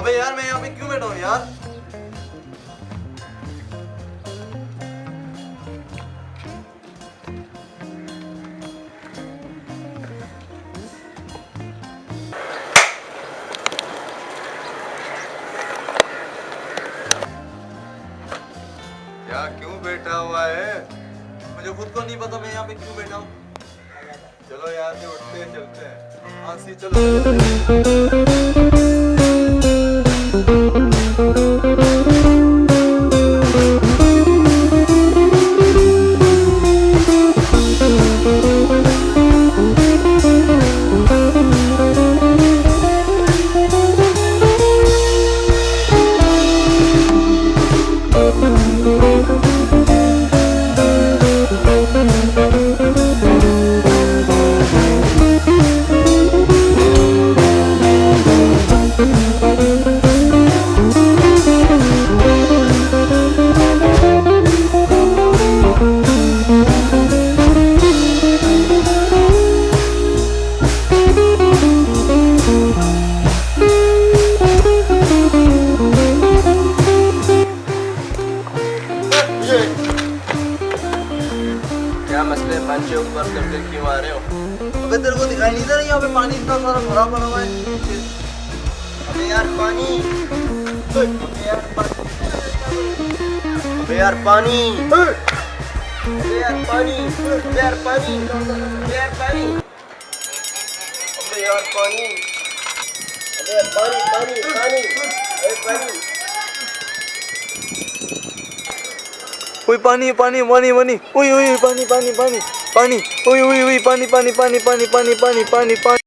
अबे यार मैं यहाँ पे क्यों बैठा हूँ यार? यार क्यों बैठा हुआ है? मुझे खुद को नहीं पता मैं यहाँ पे क्यों बैठा हूँ। चलो यहाँ से उठते हैं, चलते हैं। हाँ सी चलो। क्या मसले मंच के ऊपर करके क्यों आ रहे हो? अबे तेरे को दिखाई नहीं दे रहा यहाँ पे पानी इतना सारा भरा पड़ा हुआ है? अबे यार पानी, अबे यार पानी, अबे यार पानी, अबे यार पानी, अबे यार पानी, अबे यार पानी, अबे यार पानी, अबे यार पानी, पानी, पानी, अबे पानी। ओए पानी पानी पानी पानी, ओए ओए पानी पानी पानी पानी, ओए ओए ओए पानी पानी पानी पानी पानी पानी पानी पानी।